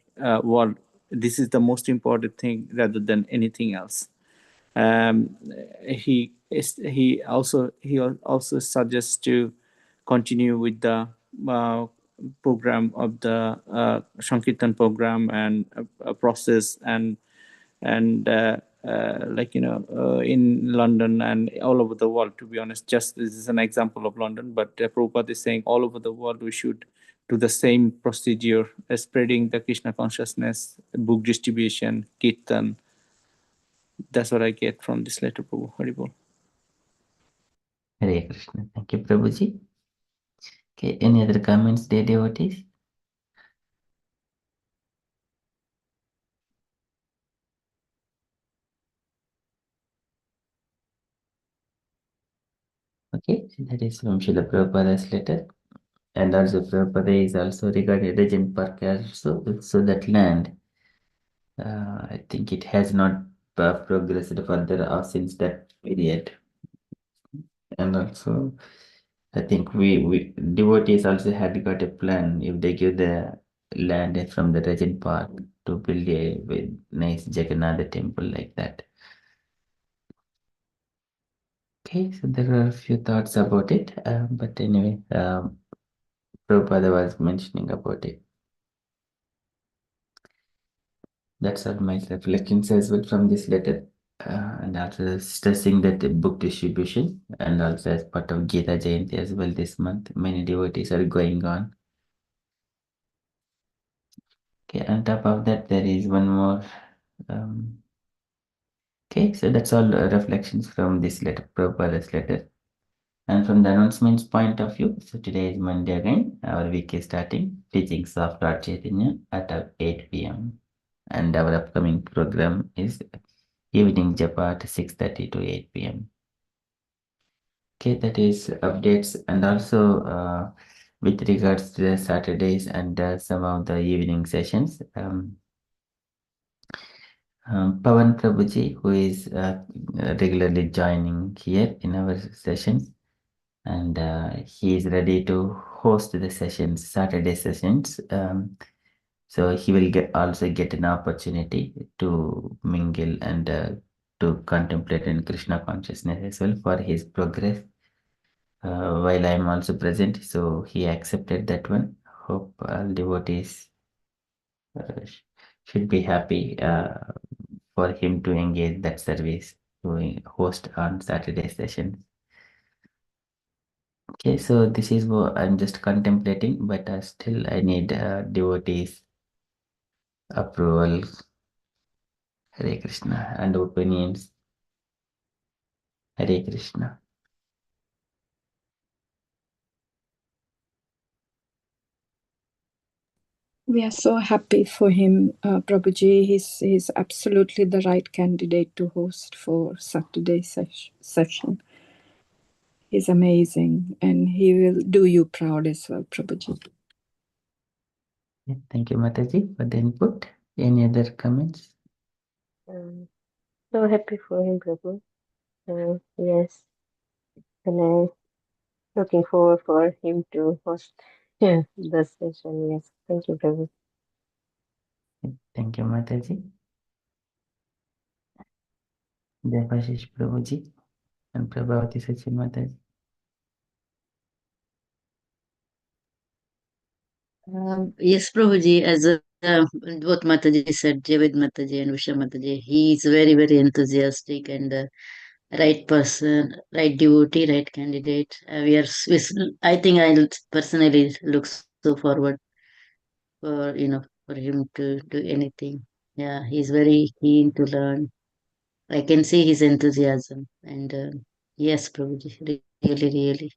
world. This is the most important thing rather than anything else. Um, he also suggests to continue with the program of the Sankirtan program and process and in London and all over the world. To be honest, just this is an example of London, but Prabhupada is saying all over the world we should do the same procedure, spreading the Krishna consciousness, book distribution, kirtan. That's what I get from this letter, Prabhu. Haribol. Hare Krishna. Thank you, Prabhuji. Okay, any other comments, dear devotees? Okay, so that is from Srila Prabhupada's letter. And also Prabhupada is also regarding Regent Park also. So that land, I think it has not progressed further since that period. And also, I think we devotees also had got a plan if they give the land from the Regent Park to build a nice Jagannath temple like that. Okay, so there are a few thoughts about it, but anyway, Prabhupada was mentioning about it. That's all my reflections as well from this letter, and also stressing that the book distribution, and also as part of Gita Jayanti as well this month, many devotees are going on. Okay, on top of that, there is one more. Okay, so that's all reflections from this letter, Prabhupada's letter. And from the announcements point of view, so today is Monday again. Our week is starting teachings of Lord Chaitanya at 8 p.m. And our upcoming program is evening japa at 6:30 to 8 p.m. Okay, that is updates, and also with regards to the Saturdays and some of the evening sessions. Pawan Prabhuji, who is regularly joining here in our sessions, and he is ready to host the sessions, Saturday sessions. So he will also get an opportunity to mingle and to contemplate in Krishna consciousness as well for his progress. While I am also present, so he accepted that one. Hope all devotees should be happy for him to engage that service to host on Saturday sessions. Okay, so this is what I'm just contemplating, but still I need devotees' approval, Hare Krishna, and opinions, Hare Krishna. We are so happy for him, Prabhuji. He's absolutely the right candidate to host for Saturday session. He's amazing, and he will do you proud as well, Prabhuji. Thank you, Mataji, for the input. Any other comments? So happy for him, Prabhu. Yes, and I'm looking forward for him to host the session. Yes, thank you, Prabhu. Thank you, Mataji. Devashish Prabhuji and Prabhavati Sachin Mataji. Yes, Prabhuji, as both Mataji said, Javid Mataji and Usha Mataji, he is very, very enthusiastic and right person, right devotee, right candidate. I think I personally look so forward for him to do anything. Yeah, he's very keen to learn. I can see his enthusiasm, and yes, Prabhuji, really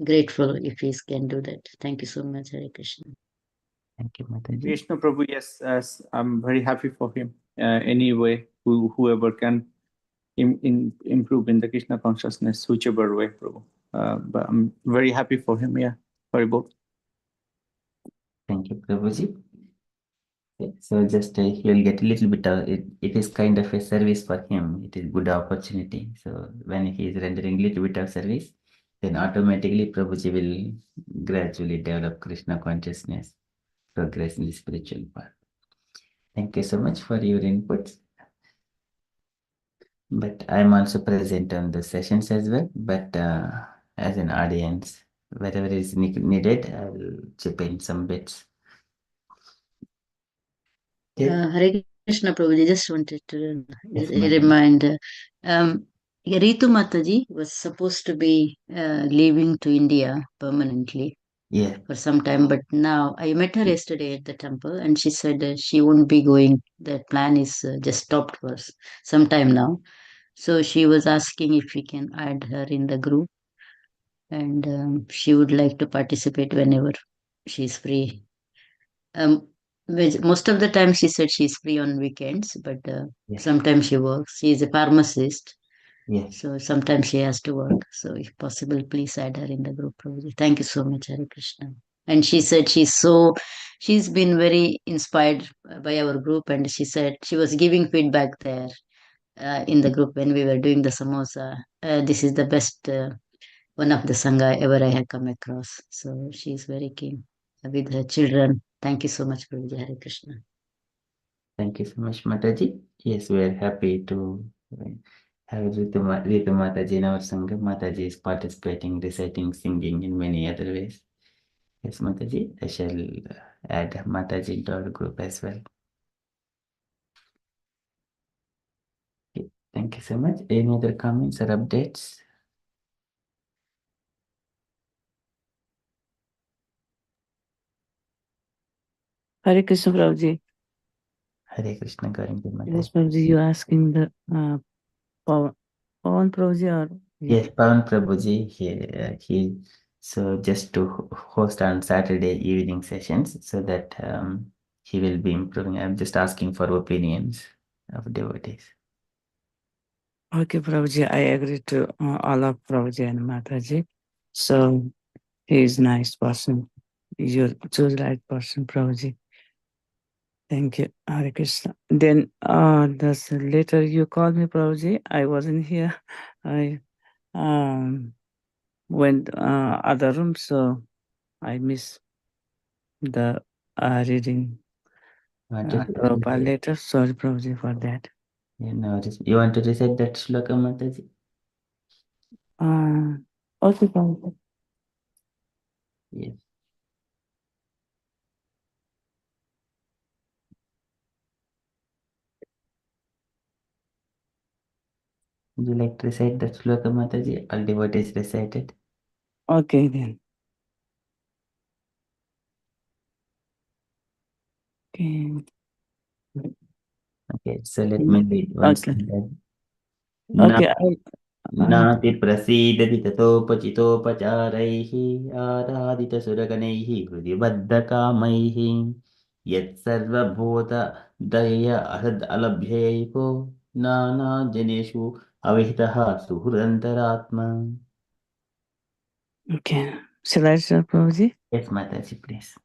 grateful if he can do that. Thank you so much, Hare Krishna. Thank you, Mataji. Vishnu Prabhu, yes, I'm very happy for him. Anyway, whoever can improve in the Krishna consciousness, whichever way, Prabhu. But I'm very happy for him. Yeah, very both. Thank you, Prabhuji. Okay, so just he will get a little bit of it. It is kind of a service for him. It is good opportunity. So when he is rendering little bit of service, then automatically Prabhuji will gradually develop Krishna consciousness, progress in the spiritual path. Thank you so much for your inputs. But I'm also present on the sessions as well. But as an audience, wherever is needed, I'll chip in some bits. Okay. Hare Krishna Prabhuji, just wanted to Yes, Mataji. remind Ritu Mataji was supposed to be leaving to India permanently Yeah. for some time, but now I met her yesterday at the temple and she said she won't be going. That plan is just stopped for some time now. So she was asking if we can add her in the group, and she would like to participate whenever she's free. Most of the time, she said she's free on weekends, but Yes. sometimes she works. She is a pharmacist, Yes. so sometimes she has to work. So, if possible, please add her in the group, Prabhuji. Thank you so much, Hare Krishna. And she said she's been very inspired by our group, and she said she was giving feedback there in the group when we were doing the samosa. This is the best one of the sangha ever I have come across. So she's very keen with her children. Thank you so much, Prabhuji. Hare Krishna. Thank you so much, Mataji. Yes, we are happy to have Ritu Mataji in our Sangha. Mataji is participating, reciting, singing in many other ways. Yes, Mataji, I shall add Mataji into our group as well. Okay, thank you so much. Any other comments or updates? Hare Krishna, Prabhuji. Hare Krishna, Garinda Yes, Mataji. Prabhuji, you asking the Pawan Prabhuji or? Yes, Pawan Prabhuji, he so just to host on Saturday evening sessions so that he will be improving. I'm just asking for opinions of devotees. Okay, Prabhuji, I agree to all of Prabhuji and Mataji. So he is nice person. You choose right person, Prabhuji. Thank you, Hare Krishna. Then this later you called me, Prabhuji. I wasn't here. I went other room, so I missed the reading Prabhupada later. Sorry, Prabhuji, for that. Yeah, no, you want to recite that shloka, Mataji? Okay, Prabhuji. Yes. Would you like to recite that shloka, Mataji? All devotees recited. Okay, then. Okay. Okay, so let me read once. Okay. Na Okay. नाति प्रसीदति ततोपचितोपचारैः आराधितसुरगणैः हृदि बद्धकामैः यत्सर्वभूतदय असद् अलभ्यैको नानाजनेषु अविहितः सुहृदन्तरात्मा. Okay. Shall I start, Prabhuji? Yes, Mataji, please.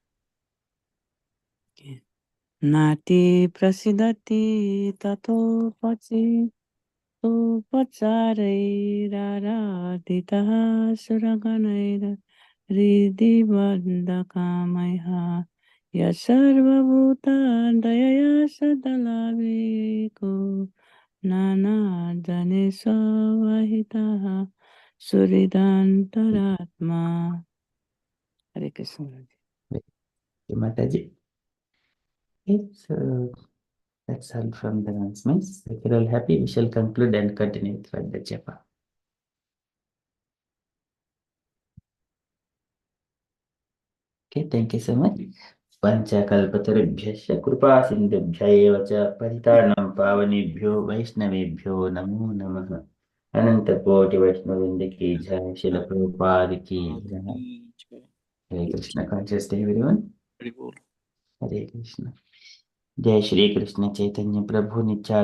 Okay. Nati prasidati tato pachi to pacharairaditaha suraganaira Riddhi Bandhakamaiha Yasarvabhuta Dayaya Sadalaviko Nana Janesha Vahitaha Suridantaratma. Hare Krishna. Okay, Mataji. Yes, That's all from the announcements. If you're all happy, we shall conclude and continue with further japa. Okay, thank you so much. Panchakalpatarubhyasya कृपा सिन्धुभ्य एव च पतितानां पावनेभ्यो वैष्णवेभ्यो नमो नमः. अनंत कोटि वैष्णववृंद की जय. श्रील प्रभुपाद की जय. हरे कृष्ण. Conscious day everyone. हरे कृष्ण. जय श्री कृष्ण चैतन्य प्रभु नित्यानंद